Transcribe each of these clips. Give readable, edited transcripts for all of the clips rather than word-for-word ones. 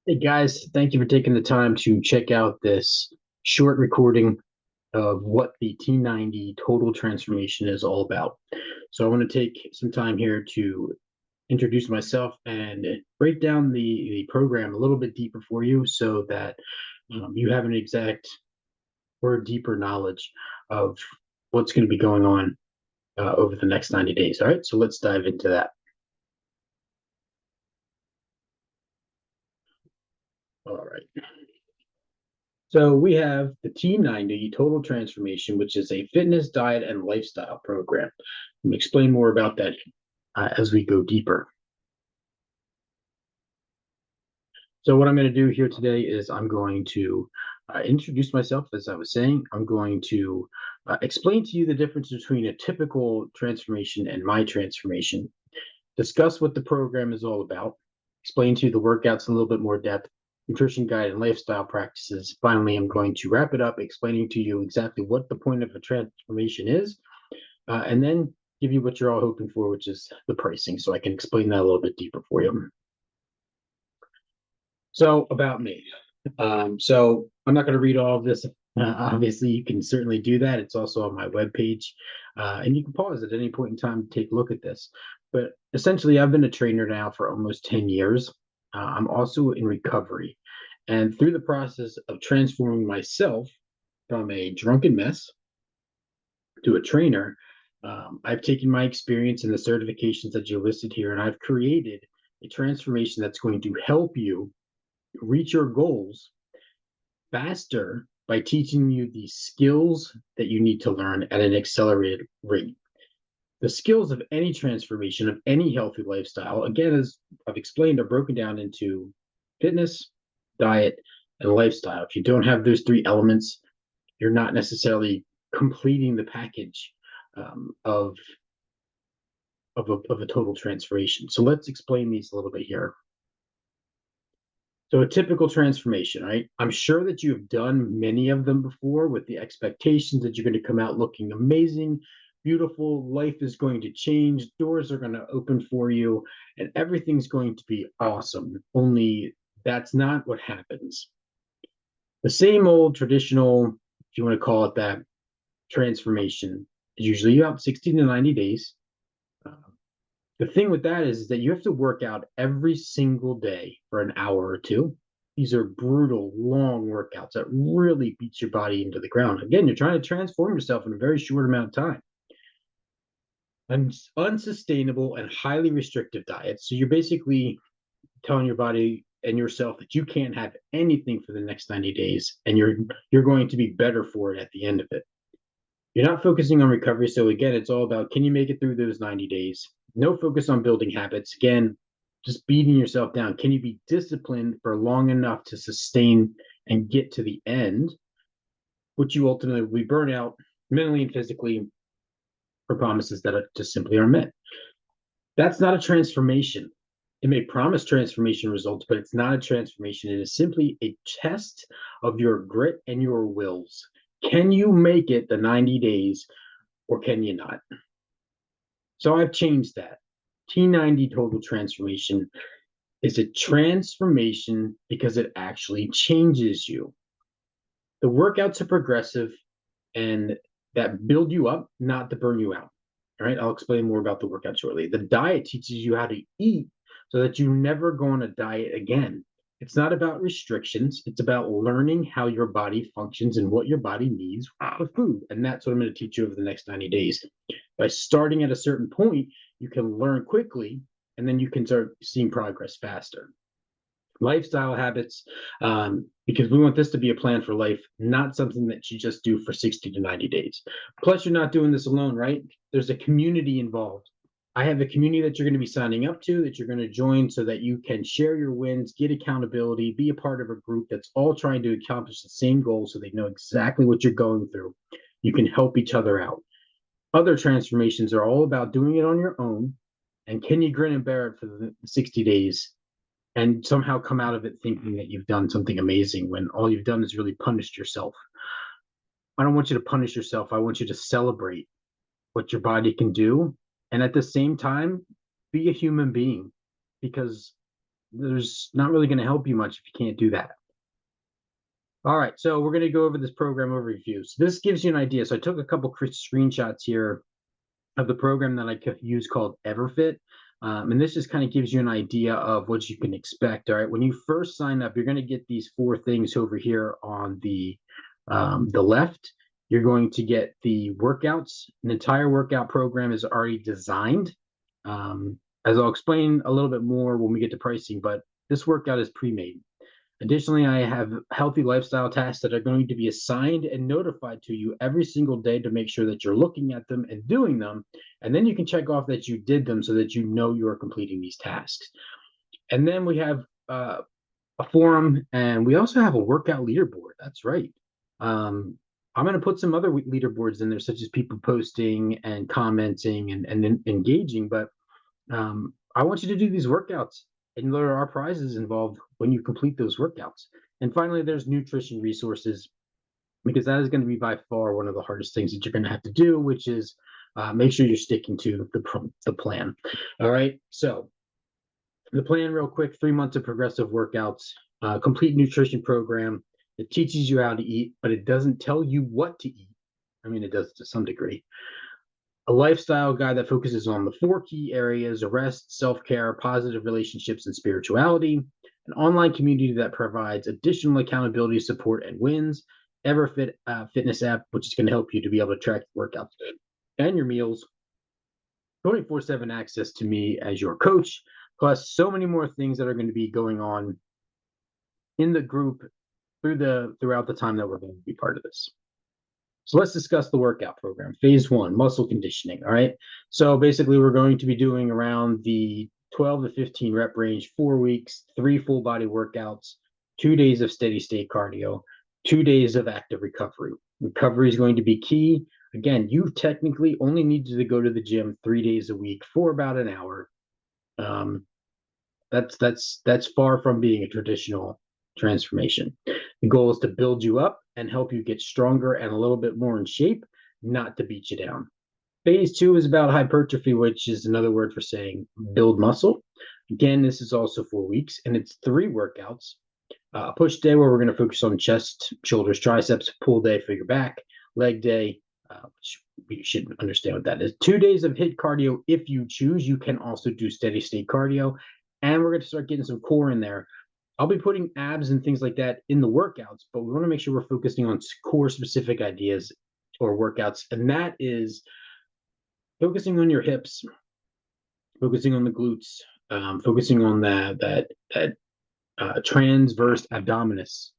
Hey guys, thank you for taking the time to check out this short recording of what the T90 total transformation is all about. So I want to take some time here to introduce myself and break down the program a little bit deeper for you so that you have an exact or deeper knowledge of what's going to be going on over the next 90 days. All right, so let's dive into that. All right. So we have the T90 Total Transformation, which is a fitness, diet, and lifestyle program. Let me explain more about that as we go deeper. So what I'm going to do here today is I'm going to introduce myself, as I was saying. I'm going to explain to you the difference between a typical transformation and my transformation, discuss what the program is all about, explain to you the workouts in a little bit more depth, nutrition guide, and lifestyle practices. Finally, I'm going to wrap it up explaining to you exactly what the point of a transformation is, and then give you what you're all hoping for, which is the pricing, so I can explain that a little bit deeper for you. So, about me. So, I'm not going to read all of this. Obviously, you can certainly do that. It's also on my webpage, and you can pause at any point in time to take a look at this. But essentially, I've been a trainer now for almost 10 years. I'm also in recovery. And through the process of transforming myself from a drunken mess to a trainer, I've taken my experience and the certifications that you listed here, and I've created a transformation that's going to help you reach your goals faster by teaching you the skills that you need to learn at an accelerated rate. The skills of any transformation, of any healthy lifestyle, again, as I've explained, are broken down into fitness, diet, and lifestyle. If you don't have those three elements, you're not necessarily completing the package of a total transformation. So let's explain these a little bit here. So a typical transformation, right? I'm sure that you've done many of them before with the expectations that you're going to come out looking amazing, beautiful, life is going to change, doors are going to open for you, and everything's going to be awesome. Only that's not what happens. The same old traditional, if you want to call it that, transformation is usually about 60 to 90 days. Uh, the thing with that is that you have to work out every single day for an hour or two. These are brutal, long workouts that really beats your body into the ground. Again, you're trying to transform yourself in a very short amount of time. An unsustainable and highly restrictive diet. So you're basically telling your body and yourself that you can't have anything for the next 90 days, and you're going to be better for it at the end of it. You're not focusing on recovery. So again, it's all about, can you make it through those 90 days? No focus on building habits. Again, just beating yourself down. Can you be disciplined for long enough to sustain and get to the end, which you ultimately will be burnout mentally and physically for promises that just simply aren't met. That's not a transformation. It may promise transformation results, but it's not a transformation. It is simply a test of your grit and your wills. Can you make it the 90 days or can you not? So I've changed that. T90 total transformation is a transformation because it actually changes you. The workouts are progressive and that build you up, not to burn you out. All right, I'll explain more about the workout shortly. The diet teaches you how to eat so that you never go on a diet again. It's not about restrictions, it's about learning how your body functions and what your body needs for food. And that's what I'm going to teach you over the next 90 days. By starting at a certain point, you can learn quickly and then you can start seeing progress faster. Lifestyle habits, because we want this to be a plan for life, not something that you just do for 60 to 90 days. Plus, you're not doing this alone, right? There's a community involved. I have a community that you're going to be signing up to, that you're going to join so that you can share your wins, get accountability, be a part of a group that's all trying to accomplish the same goal so they know exactly what you're going through. You can help each other out. Other transformations are all about doing it on your own. And can you grin and bear it for the 60 days and somehow come out of it thinking that you've done something amazing when all you've done is really punished yourself? I don't want you to punish yourself. I want you to celebrate what your body can do. And at the same time, be a human being because there's not really going to help you much if you can't do that. All right, so we're going to go over this program overview. So this gives you an idea. So I took a couple screenshots here of the program that I could use called EverFit. And this just kind of gives you an idea of what you can expect. All right, when you first sign up, you're going to get these 4 things over here on the left. You're going to get the workouts. An entire workout program is already designed. As I'll explain a little bit more when we get to pricing, but this workout is pre-made. Additionally, I have healthy lifestyle tasks that are going to be assigned and notified to you every single day to make sure that you're looking at them and doing them. And then you can check off that you did them so that you know you are completing these tasks. And then we have a forum, and we also have a workout leaderboard. That's right. I'm going to put some other leaderboards in there, such as people posting and commenting and engaging. But I want you to do these workouts, and there are prizes involved when you complete those workouts. And finally, there's nutrition resources, because that is going to be by far one of the hardest things that you're going to have to do, which is make sure you're sticking to the plan. All right. So the plan, real quick: 3 months of progressive workouts, complete nutrition program. It teaches you how to eat, but it doesn't tell you what to eat. I mean, it does to some degree. A lifestyle guide that focuses on the 4 key areas: rest, self-care, positive relationships, and spirituality. An online community that provides additional accountability, support, and wins. EverFit fitness app, which is going to help you to be able to track workouts and your meals. 24/7 access to me as your coach, plus so many more things that are going to be going on in the group throughout the time that we're going to be part of this. So let's discuss the workout program. Phase 1, muscle conditioning. All right. So basically, we're going to be doing around the 12 to 15 rep range, 4 weeks, 3 full body workouts, 2 days of steady state cardio, 2 days of active recovery. Recovery is going to be key. Again, you technically only need to go to the gym 3 days a week for about an hour. That's far from being a traditional transformation. The goal is to build you up and help you get stronger and a little bit more in shape, not to beat you down. Phase 2 is about hypertrophy, which is another word for saying build muscle. Again, this is also 4 weeks, and it's 3 workouts. Push day, where we're going to focus on chest, shoulders, triceps. Pull day for your back. Leg day, which you should understand what that is. 2 days of HIIT cardio if you choose. You can also do steady state cardio. And we're going to start getting some core in there. I'll be putting abs and things like that in the workouts, but we want to make sure we're focusing on core specific ideas or workouts. And that is focusing on your hips, focusing on the glutes, focusing on that transverse abdominis,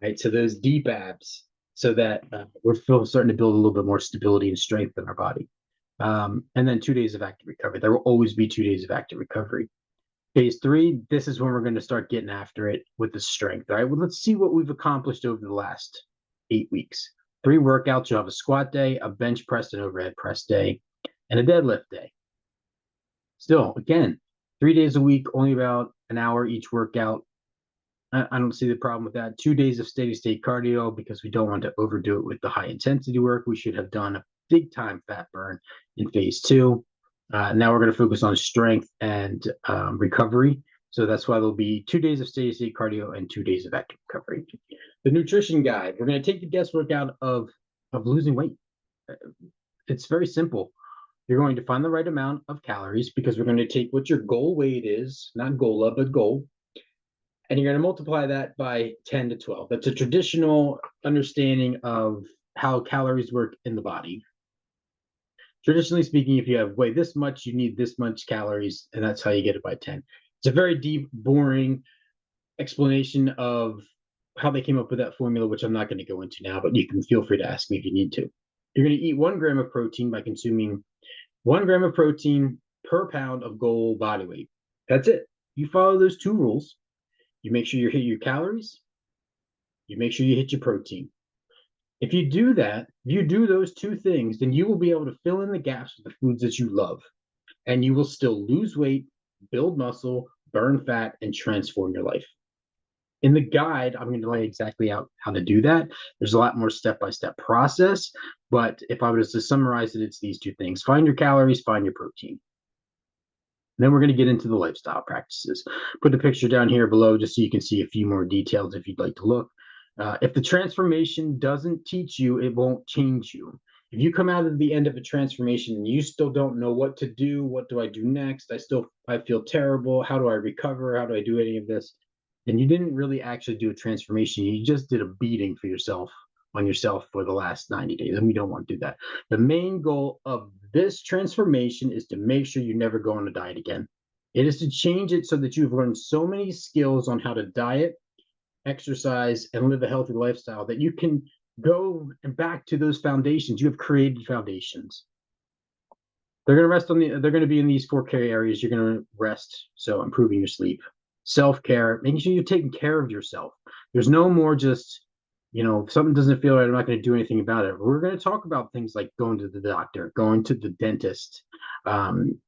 right? So those deep abs, so that we're starting to build a little bit more stability and strength in our body. And then 2 days of active recovery. There will always be 2 days of active recovery. Phase 3, this is when we're going to start getting after it with the strength. All right, well, let's see what we've accomplished over the last 8 weeks. 3 workouts. You'll have a squat day, a bench press and overhead press day, and a deadlift day. Still, again, 3 days a week, only about an hour each workout. I don't see the problem with that. 2 days of steady state cardio, because we don't want to overdo it with the high intensity work. We should have done a big time fat burn in phase 2. Now we're going to focus on strength and recovery. So that's why there'll be 2 days of steady state cardio and 2 days of active recovery. The nutrition guide, we're going to take the guesswork out of losing weight. It's very simple. You're going to find the right amount of calories, because we're going to take what your goal weight is, not GOLA, but goal, and you're going to multiply that by 10 to 12. That's a traditional understanding of how calories work in the body. Traditionally speaking, if you weigh this much, you need this much calories, and that's how you get it by 10. It's a very deep, boring explanation of how they came up with that formula, which I'm not going to go into now, but you can feel free to ask me if you need to. You're going to eat 1 gram of protein by consuming 1 gram of protein per pound of goal body weight. That's it. You follow those 2 rules. You make sure you hit your calories. You make sure you hit your protein. If you do that, if you do those 2 things, then you will be able to fill in the gaps with the foods that you love, and you will still lose weight, build muscle, burn fat, and transform your life. In the guide, I'm going to lay exactly out how to do that. There's a lot more step-by-step process, but if I was to summarize it, it's these 2 things: find your calories, find your protein. Then we're going to get into the lifestyle practices. Put the picture down here below just so you can see a few more details if you'd like to look. If the transformation doesn't teach you, it won't change you. If you come out of the end of a transformation and you still don't know what to do, what do I do next? I feel terrible. How do I recover? How do I do any of this? Then you didn't really actually do a transformation. You just did a beating for yourself on yourself for the last 90 days. And we don't want to do that. The main goal of this transformation is to make sure you never go on a diet again. It is to change it so that you've learned so many skills on how to diet, exercise, and live a healthy lifestyle that you can go and back to those foundations. You have created foundations. They're going to rest on they're going to be in these 4 care areas. You're going to rest. So improving your sleep, self-care, making sure you're taking care of yourself. There's no more just, if something doesn't feel right, I'm not going to do anything about it. We're going to talk about things like going to the doctor, going to the dentist,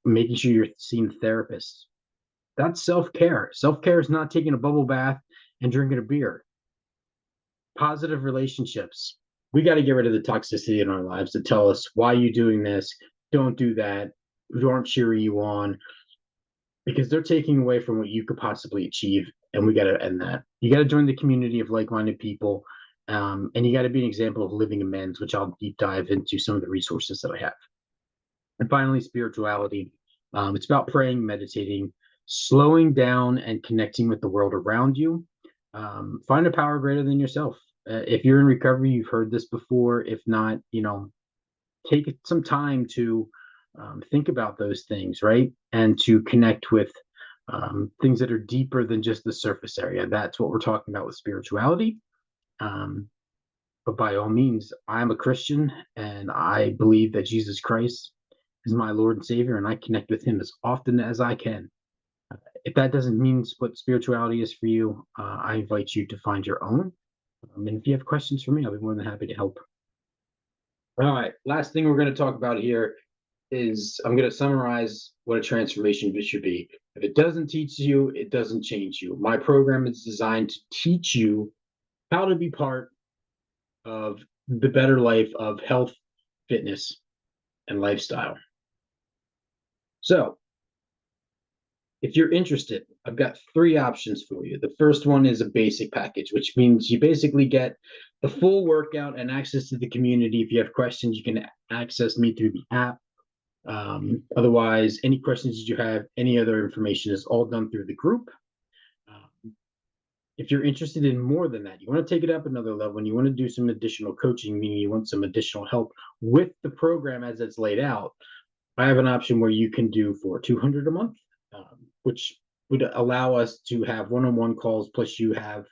making sure you're seeing therapists. That's self-care. Self-care is not taking a bubble bath and drinking a beer. Positive relationships. We got to get rid of the toxicity in our lives that tell us, why are you doing this? Don't do that. Who aren't cheering you on, because they're taking away from what you could possibly achieve. And we got to end that. You got to join the community of like-minded people. And you got to be an example of living amends, which I'll deep dive into some of the resources that I have. And finally, spirituality. It's about praying, meditating, slowing down, and connecting with the world around you. Find a power greater than yourself. If you're in recovery, you've heard this before. If not, take some time to think about those things, right? And to connect with things that are deeper than just the surface area. That's what we're talking about with spirituality. But by all means, I'm a Christian and I believe that Jesus Christ is my Lord and Savior, and I connect with Him as often as I can. If that doesn't mean what spirituality is for you, I invite you to find your own. And if you have questions for me, I'll be more than happy to help. All right, last thing we're going to talk about here is I'm going to summarize what a transformation should be. If it doesn't teach you, it doesn't change you. My program is designed to teach you how to be part of the better life of health, fitness, and lifestyle. So, if you're interested, I've got 3 options for you. The first one is a basic package, which means you basically get the full workout and access to the community. If you have questions, you can access me through the app. Otherwise, any questions that you have, any other information is all done through the group. If you're interested in more than that, you want to take it up another level and you want to do some additional coaching, meaning you want some additional help with the program as it's laid out, I have an option where you can do for $200 a month, which would allow us to have one-on-one calls. Plus, you have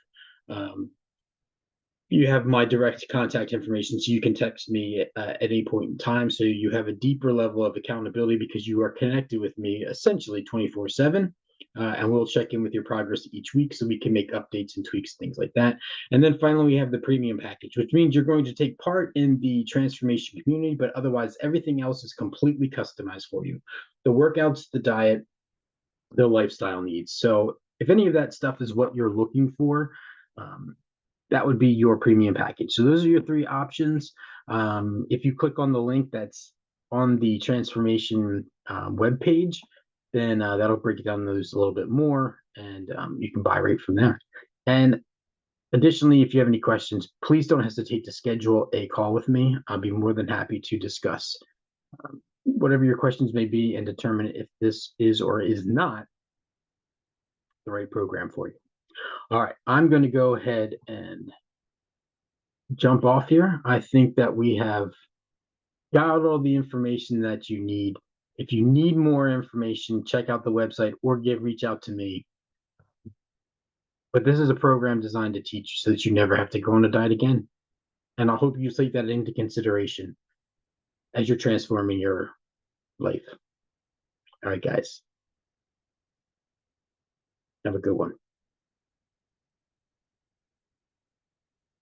my direct contact information, so you can text me at any point in time. So you have a deeper level of accountability because you are connected with me essentially 24/7. And we'll check in with your progress each week so we can make updates and tweaks, things like that. And then finally, we have the premium package, which means you're going to take part in the transformation community, but otherwise, everything else is completely customized for you. The workouts, the diet, the lifestyle needs. So if any of that stuff is what you're looking for, that would be your premium package. So those are your 3 options. If you click on the link that's on the transformation webpage, then that'll break it down those a little bit more, and you can buy right from there. And additionally, if you have any questions, please don't hesitate to schedule a call with me. I'll be more than happy to discuss whatever your questions may be and determine if this is or is not the right program for you. All right, I'm going to go ahead and jump off here. I think that we have got all the information that you need. If you need more information, check out the website or reach out to me. But this is a program designed to teach you so that you never have to go on a diet again. And I hope you take that into consideration as you're transforming your life. All right, guys. Have a good one.